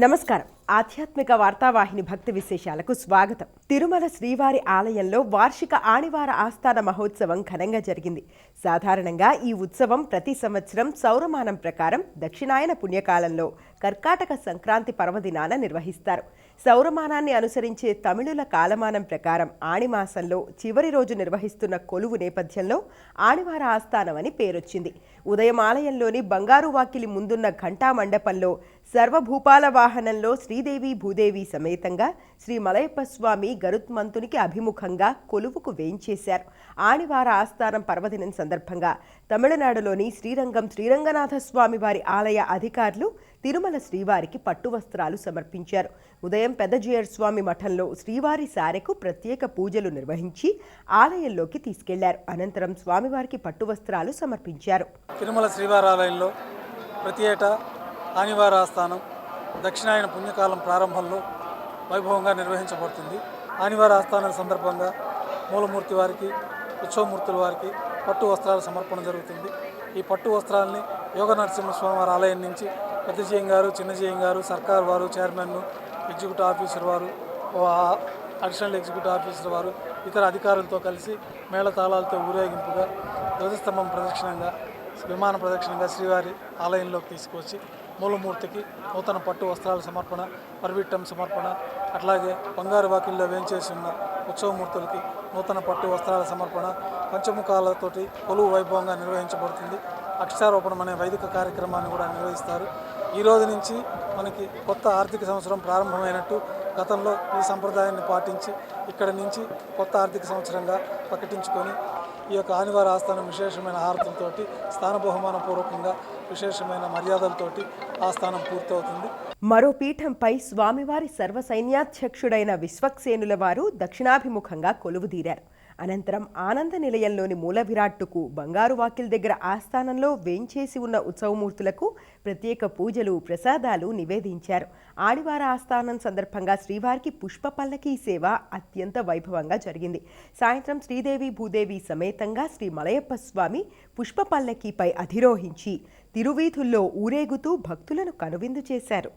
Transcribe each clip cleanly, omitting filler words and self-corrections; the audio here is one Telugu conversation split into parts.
నమస్కారం. ఆధ్యాత్మిక వార్తావాహిని భక్తి విశేషాలకు స్వాగతం. తిరుమల శ్రీవారి ఆలయంలో వార్షిక ఆణివార ఆస్థాన మహోత్సవం ఘనంగా జరిగింది. సాధారణంగా ఈ ఉత్సవం ప్రతి సంవత్సరం సౌరమానం ప్రకారం దక్షిణాయన పుణ్యకాలంలో కర్కాటక సంక్రాంతి పర్వదినాన నిర్వహిస్తారు. సౌరమానాన్ని అనుసరించే తమిళుల కాలమానం ప్రకారం ఆణిమాసంలో చివరి రోజు నిర్వహిస్తున్న కొలువు నేపథ్యంలో ఆణివార ఆస్థానం అని పేరొచ్చింది. ఉదయం ఆలయంలోని బంగారు వాకిలి ముందున్న ఘంటా మండపంలో సర్వభూపాల వాహనంలో శ్రీదేవి భూదేవి సమేతంగా శ్రీ మలయప్ప స్వామి గరుత్మంతునికి అభిముఖంగా కొలువుకు వేంచేశారు. ఆణివార ఆస్థానం పర్వదినం సందర్భంగా తమిళనాడులోని శ్రీరంగం శ్రీరంగనాథ స్వామి వారి ఆలయ అధికారులు తిరుమల శ్రీవారికి పట్టు వస్త్రాలు సమర్పించారు. ఉదయం పెద్దజీయర్ స్వామి మఠంలో శ్రీవారి సారెకు ప్రత్యేక పూజలు నిర్వహించి ఆలయంలోకి తీసుకెళ్లారు. అనంతరం స్వామివారికి పట్టు వస్త్రాలు సమర్పించారు. తిరుమల శ్రీవారి ఆలయంలో ప్రతి ఏటా ఆణివార ఆస్థానం దక్షిణాయన పుణ్యకాలం ప్రారంభంలో వైభవంగా నిర్వహించబడుతుంది. ఆణివార ఆస్థానం సందర్భంగా మూలమూర్తి వారికి, ఉత్సవమూర్తుల వారికి పట్టు వస్త్రాల సమర్పణ జరుగుతుంది. ఈ పట్టు వస్త్రాలని యోగ నరసింహస్వామి వారి ఆలయం నుంచి పెద్దజీయం గారు, చిన్నజీయం గారు, సర్కార్ వారు, చైర్మన్, ఎగ్జిక్యూటివ్ ఆఫీసర్ వారు, అడిషనల్ ఎగ్జిక్యూటివ్ ఆఫీసర్ వారు, ఇతర అధికారులతో కలిసి మేళతాళాలతో ఊరేగింపుగా ధ్వజస్తంభం ప్రదక్షిణంగా, విమాన ప్రదక్షిణంగా శ్రీవారి ఆలయంలోకి తీసుకొచ్చి మూలమూర్తికి నూతన పట్టు వస్త్రాల సమర్పణ, పర్విట్టం సమర్పణ, అట్లాగే బంగారు వాకిల్లో వేంచేసి ఉన్న ఉత్సవమూర్తులకి నూతన పట్టు వస్త్రాల సమర్పణ, పంచముఖాలతోటి కొలువు వైభవంగా నిర్వహించబడుతుంది. అక్షరారోపణం అనే వైదిక కార్యక్రమాన్ని కూడా నిర్వహిస్తారు. ఈ రోజు నుంచి మనకి కొత్త ఆర్థిక సంవత్సరం ప్రారంభమైనట్టు గతంలో ఈ సంప్రదాయాన్ని పాటించి ఇక్కడి నుంచి కొత్త ఆర్థిక సంవత్సరంగా ప్రకటించుకొని ఈ యొక్క ఆణివార ఆస్థానం విశేషమైన హారతులతోటి స్థాన బహుమానపూర్వకంగా విశేషమైన మర్యాదలతోటి ఆస్థానం పూర్తవుతుంది. మరో పీఠంపై స్వామివారి సర్వసైన్యాధ్యక్షుడైన విశ్వక్సేనుల వారు దక్షిణాభిముఖంగా కొలువుదీరారు. అనంతరం ఆనంద నిలయంలోని మూల విరాట్టుకు బంగారు వాకిల్ దగ్గర ఆస్థానంలో వేంచేసి ఉన్న ఉత్సవమూర్తులకు ప్రత్యేక పూజలు, ప్రసాదాలు నివేదించారు. ఆణివార ఆస్థానం సందర్భంగా శ్రీవారికి పుష్ప పల్లకీ సేవ అత్యంత వైభవంగా జరిగింది. సాయంత్రం శ్రీదేవి భూదేవి సమేతంగా శ్రీ మలయప్ప స్వామి పుష్ప పల్లకీపై అధిరోహించి తిరువీధుల్లో ఊరేగుతూ భక్తులను కనువిందు చేశారు.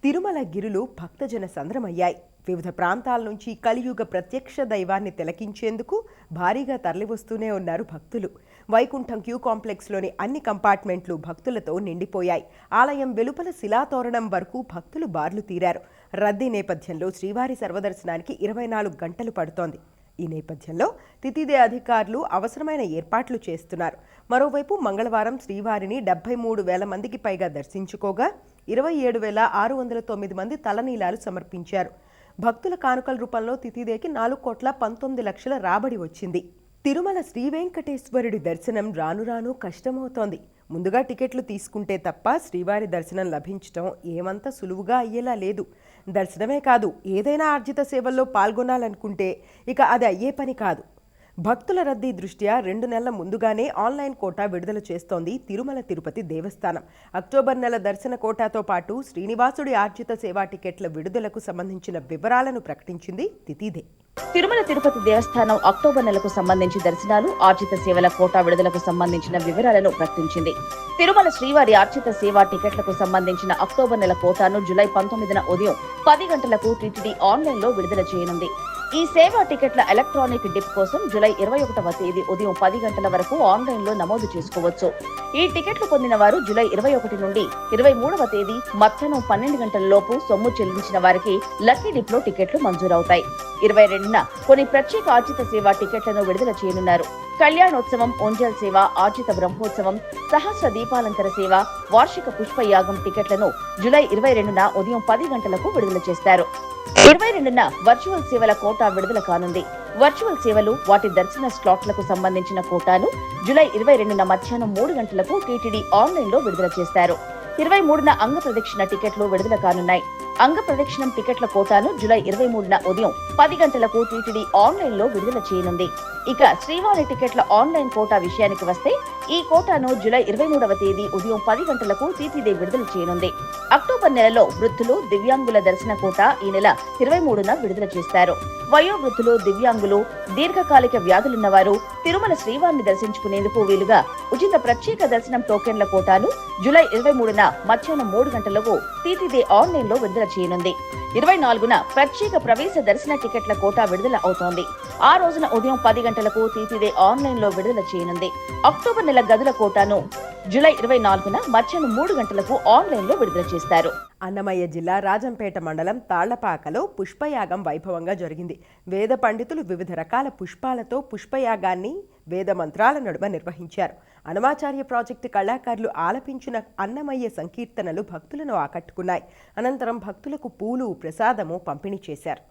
తిరుమల గిరులు భక్తజన సంద్రమయ్యాయి. వివిధ ప్రాంతాల నుంచి కలియుగ ప్రత్యక్ష దైవాన్ని తిలకించేందుకు భారీగా తరలివస్తూనే ఉన్నారు భక్తులు. వైకుంఠం క్యూ కాంప్లెక్స్లోని అన్ని కంపార్ట్మెంట్లు భక్తులతో నిండిపోయాయి. ఆలయం వెలుపల శిలాతోరణం వరకు భక్తులు బార్లు తీరారు. రద్దీ నేపథ్యంలో శ్రీవారి సర్వదర్శనానికి 24 గంటలు పడుతోంది. ఈ నేపథ్యంలో తితిదే అధికారులు అవసరమైన ఏర్పాట్లు చేస్తున్నారు. మరోవైపు మంగళవారం శ్రీవారిని 73,000 మందికి పైగా దర్శించుకోగా 27,609 మంది తలనీలాలు సమర్పించారు. భక్తుల కానుకల రూపంలో తితిదేకి 4,19,00,000 రాబడి వచ్చింది. తిరుమల శ్రీ వెంకటేశ్వరుడి దర్శనం రాను రాను కష్టమవుతోంది. ముందుగా టికెట్లు తీసుకుంటే తప్ప శ్రీవారి దర్శనం లభించడం ఏమంత సులువుగా అయ్యేలా లేదు. దర్శనమే కాదు, ఏదైనా ఆర్జిత సేవల్లో పాల్గొనాలనుకుంటే ఇక అది అయ్యే పని కాదు. భక్తుల రద్దీ దృష్ట్యా 2 నెలల ముందుగానే ఆన్లైన్ కోటా విడుదల చేస్తోంది తిరుమల తిరుపతి దేవస్థానం. అక్టోబర్ నెల దర్శన కోటాతో పాటు శ్రీనివాసుడి ఆర్జిత సేవా టికెట్ల విడుదలకు సంబంధించిన వివరాలను ప్రకటించింది తితిదే. తిరుమల తిరుపతి దేవస్థానం అక్టోబర్ నెలకు సంబంధించి దర్శనాలు, ఆర్జిత సేవల కోటా విడుదలకు సంబంధించిన వివరాలను ప్రకటించింది. తిరుమల శ్రీవారి ఆర్జిత సేవా టికెట్లకు సంబంధించిన అక్టోబర్ నెల కోటాను జూలై 19న ఉదయం 10 గంటలకు టీటీడీ ఆన్లైన్ లో విడుదల చేయనుంది. ఈ సేవా టికెట్ల ఎలక్ట్రానిక్ డిప్ కోసం జూలై 21వ తేదీ ఉదయం 10 గంటల వరకు ఆన్లైన్ లో నమోదు చేసుకోవచ్చు. ఈ టికెట్లు పొందిన వారు జూలై 21 నుండి 23వ తేదీ మధ్యాహ్నం 12 గంటల లోపు సొమ్ము చెల్లించిన వారికి లక్కీ డిప్ లో టికెట్లు మంజూరవుతాయి. 22న కొన్ని ప్రత్యేక ఆర్జిత సేవా టికెట్లను విడుదల చేయనున్నారు. కళ్యాణోత్సవం, ఓంజల్ సేవ, ఆర్జిత బ్రహ్మోత్సవం, సహస్ర దీపాలంకర సేవ, వార్షిక పుష్పయాగం టికెట్లను జూలై 22న ఉదయం 10 గంటలకు విడుదల చేస్తారు. 22న వర్చువల్ సేవల కోటా విడుదల కానుంది. వర్చువల్ సేవలు, వాటి దర్శన స్లాట్లకు సంబంధించిన కోటాను జూలై 22న మధ్యాహ్నం 3 గంటలకు టీటీడీ ఆన్లైన్ లో విడుదల చేస్తారు. 23న అంగ ప్రదక్షిణ టికెట్లు విడుదల కానున్నాయి. అంగ ప్రదక్షిణం టికెట్ల కోటాను జూలై 23న ఉదయం 10 గంటలకు టీటీడీ ఆన్లైన్ లో విడుదల చేయనుంది. ఇక శ్రీవారి టికెట్ల ఆన్లైన్ కోటా విషయానికి వస్తే ఈ కోటాను జూలై 23వ తేదీ ఉదయం 10 గంటలకు టీటీడీ విడుదల చేయనుంది. అక్టోబర్ నెలలో వృద్ధులు, దివ్యాంగుల దర్శన కోటా ఈ నెల 23న విడుదల చేస్తారు. వయోవృద్ధులు, దివ్యాంగులు, దీర్ఘకాలిక వ్యాధులున్నవారు తిరుమల శ్రీవారిని దర్శించుకునేందుకు వీలుగా ఉచిత ప్రత్యేక దర్శనం టోకెన్ల కోటాను జూలై 23న మధ్యాహ్నం 3 గంటలకు టీటీడీ ఆన్లైన్ లో విడుదల చేయనుంది. 24న ప్రత్యేక ప్రవేశ దర్శన టికెట్ల కోటా విడుదల అవుతోంది. ఆ రోజున ఉదయం 10 గంటలకు టీటీడీ ఆన్లైన్ లో విడుదల చేయనుంది. అక్టోబర్ నెల గదుల కోటాను జూలై 24న మధ్యాహ్నం 3 గంటలకు ఆన్లైన్ లో విడుదల చేస్తారు. అన్నమయ్య జిల్లా రాజంపేట మండలం తాళ్లపాకలో పుష్పయాగం వైభవంగా జరిగింది. వేద పండితులు వివిధ రకాల పుష్పాలతో పుష్పయాగాన్ని వేద మంత్రాల నడుమ నిర్వహించారు. అన్నమాచార్య ప్రాజెక్టు కళాకారులు ఆలపించిన అన్నమయ్య సంకీర్తనలు భక్తులను ఆకట్టుకున్నాయి. అనంతరం భక్తులకు పూలు, ప్రసాదము పంపిణీ చేశారు.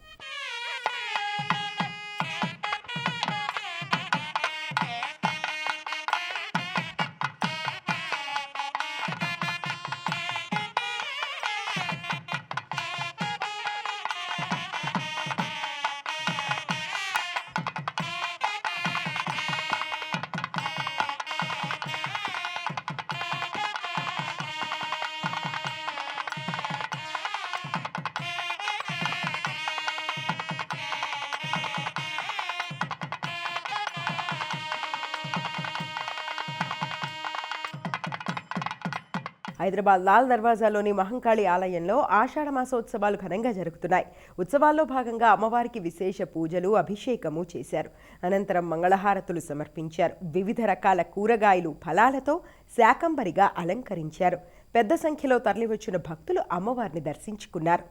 హైదరాబాద్ లాల్ దర్వాజాలోని మహంకాళి ఆలయంలో ఆషాఢ మాసోత్సవాలు ఘనంగా జరుగుతున్నాయి. ఉత్సవాల్లో భాగంగా అమ్మవారికి విశేష పూజలు, అభిషేకము చేశారు. అనంతరం మంగళహారతులు సమర్పించారు. వివిధ రకాల కూరగాయలు, ఫలాలతో శాకంబరిగా అలంకరించారు. పెద్ద సంఖ్యలో తరలివచ్చిన భక్తులు అమ్మవారిని దర్శించుకున్నారు.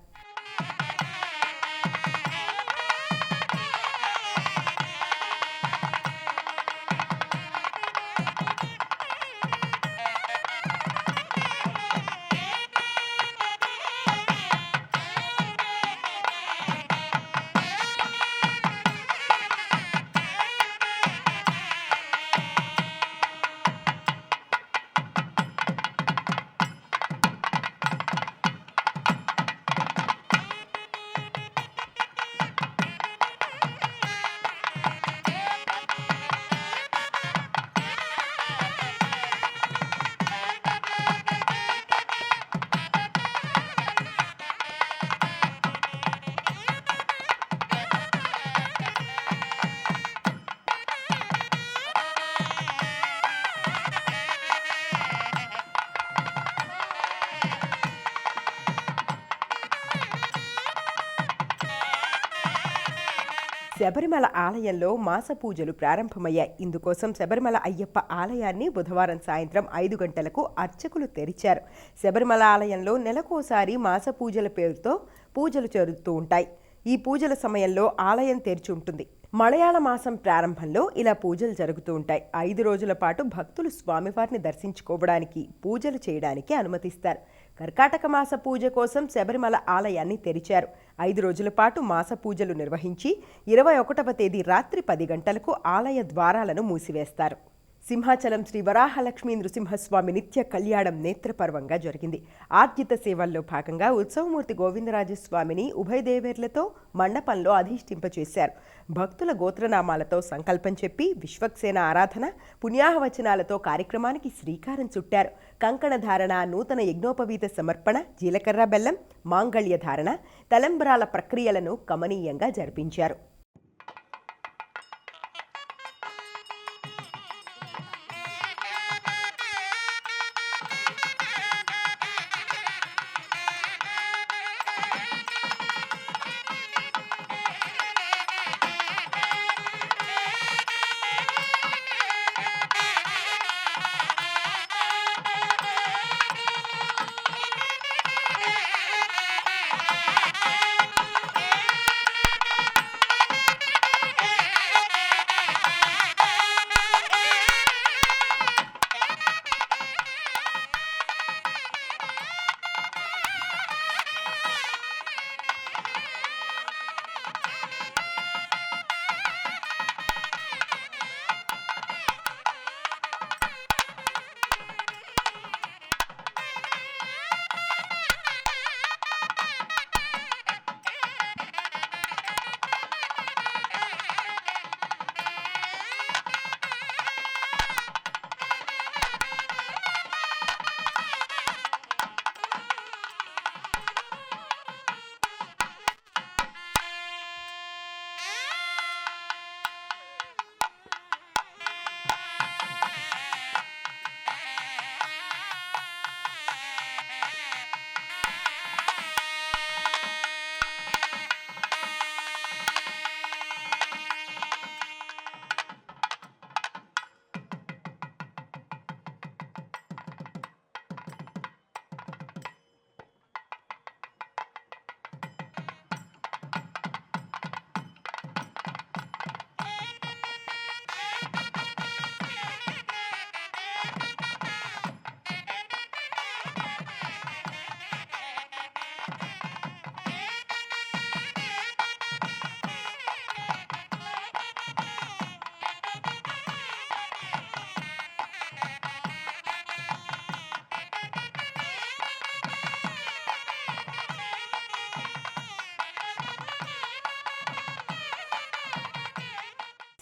శబరిమల ఆలయంలో మాస పూజలు ప్రారంభమయ్యాయి. ఇందుకోసం శబరిమల అయ్యప్ప ఆలయాన్ని బుధవారం సాయంత్రం 5 గంటలకు అర్చకులు తెరిచారు. శబరిమల ఆలయంలో నెలకోసారి మాస పూజల పేరుతో పూజలు జరుగుతూ ఉంటాయి. ఈ పూజల సమయంలో ఆలయం తెరిచి ఉంటుంది. మలయాళ మాసం ప్రారంభంలో ఇలా పూజలు జరుగుతూ ఉంటాయి. 5 రోజుల పాటు భక్తులు స్వామివారిని దర్శించుకోవడానికి, పూజలు చేయడానికి అనుమతిస్తారు. కర్కాటక మాస పూజ కోసం శబరిమల ఆలయాన్ని తెరిచారు. 5 రోజుల పాటు మాస పూజలు నిర్వహించి 21వ తేదీ రాత్రి 10 గంటలకు ఆలయ ద్వారాలను మూసివేస్తారు. సింహాచలం శ్రీ వరాహలక్ష్మీ నృసింహస్వామి నిత్య కళ్యాణం నేత్రపర్వంగా జరిగింది. ఆర్జిత సేవల్లో భాగంగా ఉత్సవమూర్తి గోవిందరాజస్వామిని ఉభయ దేవేర్లతో మండపంలో అధిష్ఠింపచేశారు. భక్తుల గోత్రనామాలతో సంకల్పం చెప్పి విశ్వక్సేన ఆరాధన, పుణ్యాహవచనాలతో కార్యక్రమానికి శ్రీకారం చుట్టారు. కంకణ ధారణ, నూతన యజ్ఞోపవీత సమర్పణ, జీలకర్ర బెల్లం, మాంగళ్య ధారణ, తలంబ్రాల ప్రక్రియలను కమనీయంగా జరిపించారు.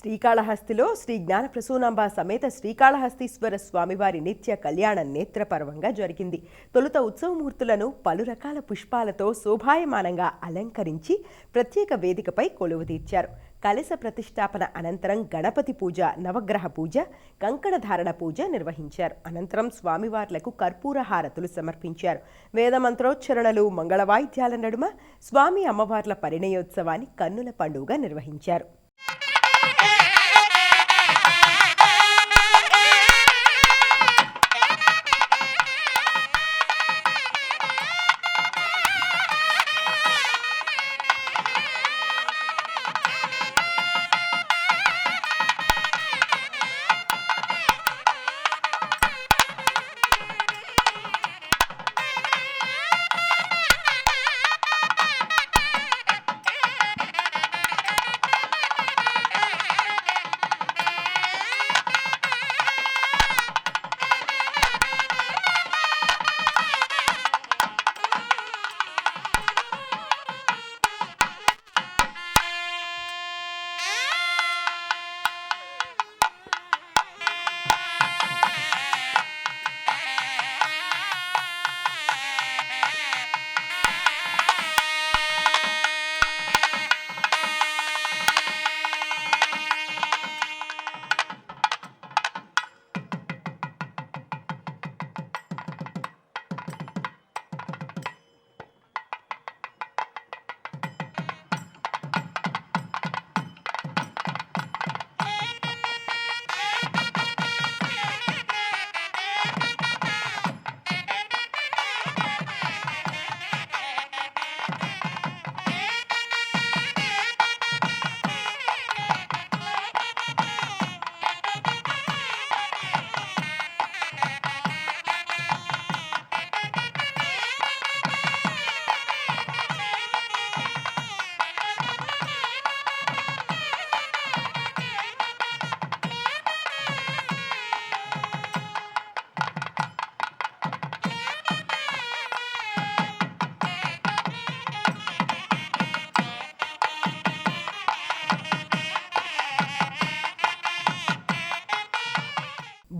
శ్రీకాళహస్తిలో శ్రీ జ్ఞాన ప్రసూనాంబ సమేత శ్రీకాళహస్తీశ్వర స్వామివారి నిత్య కళ్యాణ నేత్రపర్వంగా జరిగింది. తొలుత ఉత్సవమూర్తులను పలు రకాల పుష్పాలతో శోభాయమానంగా అలంకరించి ప్రత్యేక వేదికపై కొలువుదీర్చారు. కలశ ప్రతిష్టాపన అనంతరం గణపతి పూజ, నవగ్రహ పూజ, కంకణధారణ పూజ నిర్వహించారు. అనంతరం స్వామివార్లకు కర్పూర హారతులు సమర్పించారు. వేదమంత్రోచ్చరణలు, మంగళవాయిద్యాల నడుమ స్వామి అమ్మవార్ల పరిణయోత్సవాన్ని కన్నుల పండుగగా నిర్వహించారు.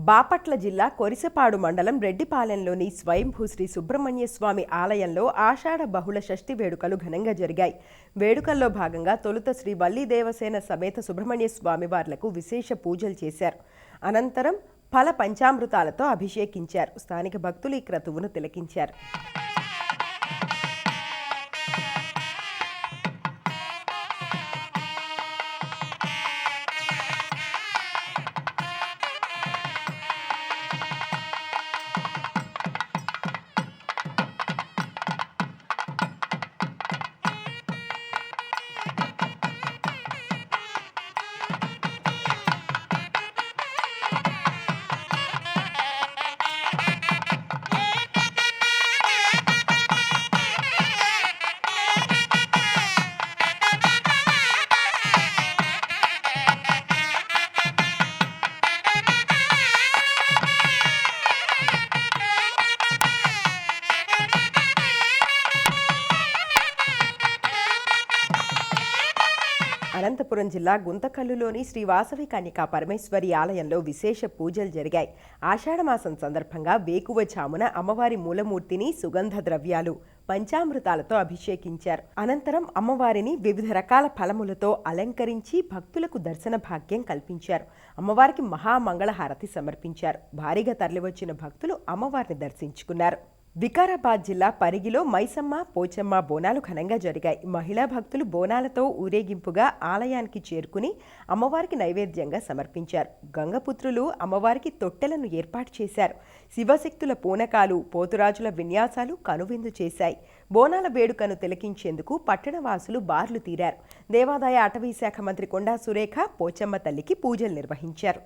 బాపట్ల జిల్లా కొరిసపాడు మండలం రెడ్డిపాలెంలోని స్వయంభూ శ్రీ సుబ్రహ్మణ్య స్వామి ఆలయంలో ఆషాఢ బహుళ షష్ఠి వేడుకలు ఘనంగా జరిగాయి. వేడుకల్లో భాగంగా తొలుత శ్రీ వల్లి దేవసేన సమేత సుబ్రహ్మణ్య స్వామి వార్లకు విశేష పూజలు చేశారు. అనంతరం ఫల పంచామృతాలతో అభిషేకించారు. స్థానిక భక్తులు ఈ క్రతువును తిలకించారు. అనంతపురం జిల్లా గుంతకల్లులోని శ్రీ వాసవి కన్యకా పరమేశ్వరి ఆలయంలో విశేష పూజలు జరిగాయి. ఆషాఢమాసం సందర్భంగా వేకువజామున అమ్మవారి మూలమూర్తిని సుగంధ ద్రవ్యాలు, పంచామృతాలతో అభిషేకించారు. అనంతరం అమ్మవారిని వివిధ రకాల ఫలములతో అలంకరించి భక్తులకు దర్శన భాగ్యం కల్పించారు. అమ్మవారికి మహామంగళహారతి సమర్పించారు. భారీగా తరలివచ్చిన భక్తులు అమ్మవారిని దర్శించుకున్నారు. వికారాబాద్ జిల్లా పరిగిలో మైసమ్మ, పోచమ్మ బోనాలు ఘనంగా జరిగాయి. మహిళా భక్తులు బోనాలతో ఊరేగింపుగా ఆలయానికి చేరుకుని అమ్మవారికి నైవేద్యంగా సమర్పించారు. గంగపుత్రులు అమ్మవారికి తొట్టెలను ఏర్పాటు చేశారు. శివశక్తుల పూనకాలు, పోతురాజుల విన్యాసాలు కనువిందు చేశాయి. బోనాల వేడుకను తిలకించేందుకు పట్టణవాసులు బార్లు తీరారు. దేవాదాయ అటవీ శాఖ మంత్రి కొండా సురేఖ పోచమ్మ తల్లికి పూజలు నిర్వహించారు.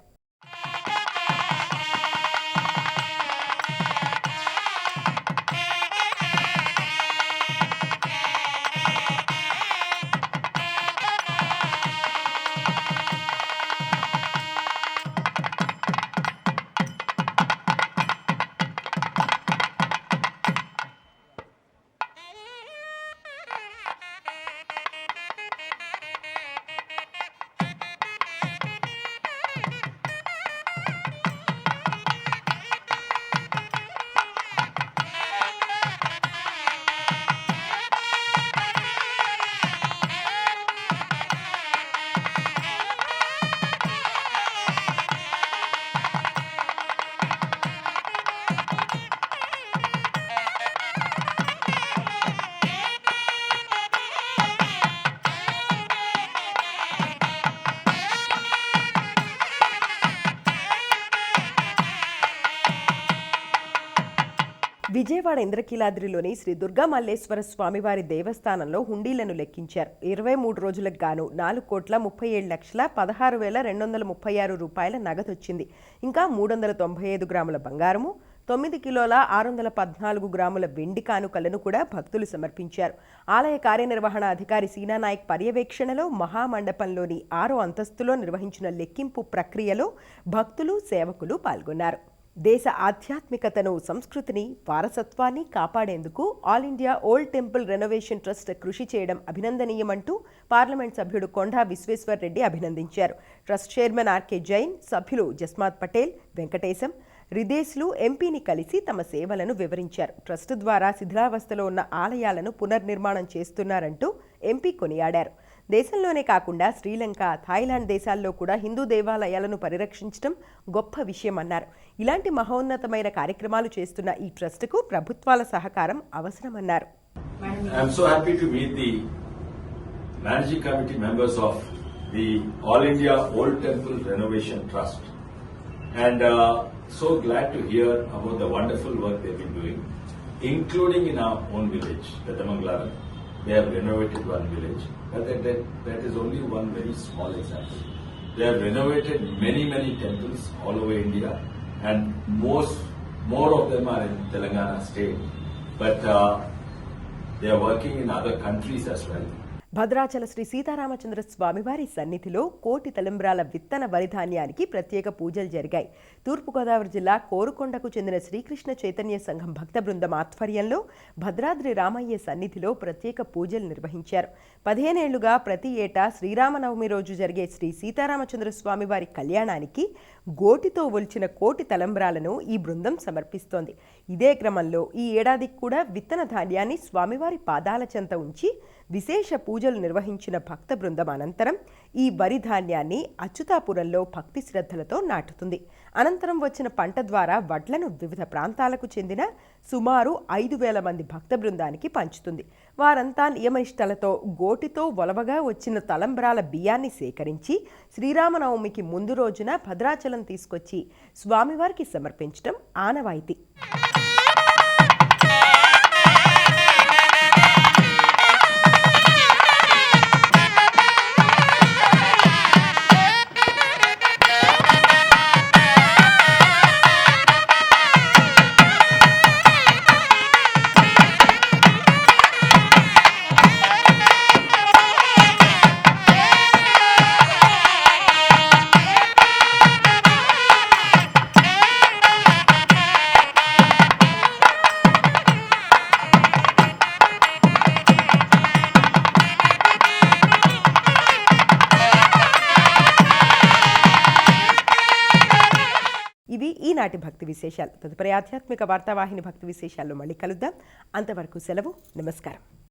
విజయవాడ ఇంద్రకీలాద్రిలోని శ్రీ దుర్గా మల్లేశ్వర స్వామివారి దేవస్థానంలో హుండీలను లెక్కించారు. 23 రోజులకు గాను 4,37,16,236 రూపాయల నగదొచ్చింది. ఇంకా 395 గ్రాముల బంగారము, 9 కిలోల 614 గ్రాముల వెండి కానుకలను కూడా భక్తులు సమర్పించారు. ఆలయ కార్యనిర్వహణ అధికారి సీనానాయక్ పర్యవేక్షణలో మహామండపంలోని 6వ అంతస్తులో నిర్వహించిన లెక్కింపు ప్రక్రియలో భక్తులు, సేవకులు పాల్గొన్నారు. దేశ ఆధ్యాత్మికతను, సంస్కృతిని, వారసత్వాన్ని కాపాడేందుకు all India old temple renovation trust కృషి చేయడం అభినందనీయమంటూ పార్లమెంట్ సభ్యుడు కొండా విశ్వేశ్వర్ రెడ్డి అభినందించారు. ట్రస్ట్ చైర్మన్ ఆర్కే జైన్, సభ్యులు జస్మాత్ పటేల్, వెంకటేశం, రిదేశ్లు ఎంపీని కలిసి తమ సేవలను వివరించారు. ట్రస్ట్ ద్వారా శిథిలావస్థలో ఉన్న ఆలయాలను పునర్నిర్మాణం చేస్తున్నారంటూ ఎంపీ కొనియాడారు. దేశంలోనే కాకుండా శ్రీలంక, థాయిలాండ్ దేశాల్లో కూడా హిందూ దేవాలయాలను పరిరక్షించడం గొప్ప విషయమన్నారు. ఇలాంటి మహోన్నతమైన కార్యక్రమాలు చేస్తున్న ఈ ట్రస్టుకు ప్రభుత్వాల సహకారం అవసరమన్నారు. I'm so happy to meet the managing committee members of the All India Old Temple Renovation Trust, and so glad to hear about the wonderful work they've been doing, including in our own village, Petamangalaram. They have renovated one village, but that is only one very small example. They have renovated many temples all over India, and more of them are in Telangana state, but they are working in other countries as well. Bhadrachala Shri Sitaramachandra స్వామివారి సన్నిధిలో కోటి తలంబ్రాల విత్తన వరిధాన్యానికి ప్రత్యేక పూజలు జరిగాయి. తూర్పుగోదావరి జిల్లా కోరుకొండకు చెందిన శ్రీకృష్ణ చైతన్య సంఘం భక్త బృందం ఆధ్వర్యంలో భద్రాద్రి రామయ్య సన్నిధిలో ప్రత్యేక పూజలు నిర్వహించారు. 15 ఏళ్లుగా ప్రతి ఏటా శ్రీరామనవమి రోజు జరిగే శ్రీ సీతారామచంద్ర స్వామివారి కళ్యాణానికి గోటితో ఒలిచిన కోటి తలంబ్రాలను ఈ బృందం సమర్పిస్తోంది. ఇదే క్రమంలో ఈ ఏడాదికి కూడా విత్తన ధాన్యాన్ని స్వామివారి పాదాల చెంత ఉంచి విశేష పూజలు నిర్వహించిన భక్త బృందం అనంతరం ఈ వరి ధాన్యాన్ని అచ్యుతాపురంలో భక్తి శ్రద్ధలతో నాటుతుంది. అనంతరం వచ్చిన పంట ద్వారా వడ్లను వివిధ ప్రాంతాలకు చెందిన సుమారు 5,000 మంది భక్త బృందానికి పంచుతుంది. వారంతా నియమనిష్టలతో గోటితో ఒలవగా వచ్చిన తలంబ్రాల బియ్యాన్ని సేకరించి శ్రీరామనవమికి ముందు రోజున భద్రాచలం తీసుకొచ్చి స్వామివారికి సమర్పించడం ఆనవాయితీ. ఇవి ఈనాటి భక్తి విశేషాలు. తదుపరి ఆధ్యాత్మిక వార్తావాహిని భక్తి విశేషాల్లో మళ్ళీ కలుద్దాం. అంతవరకు సెలవు. నమస్కారం.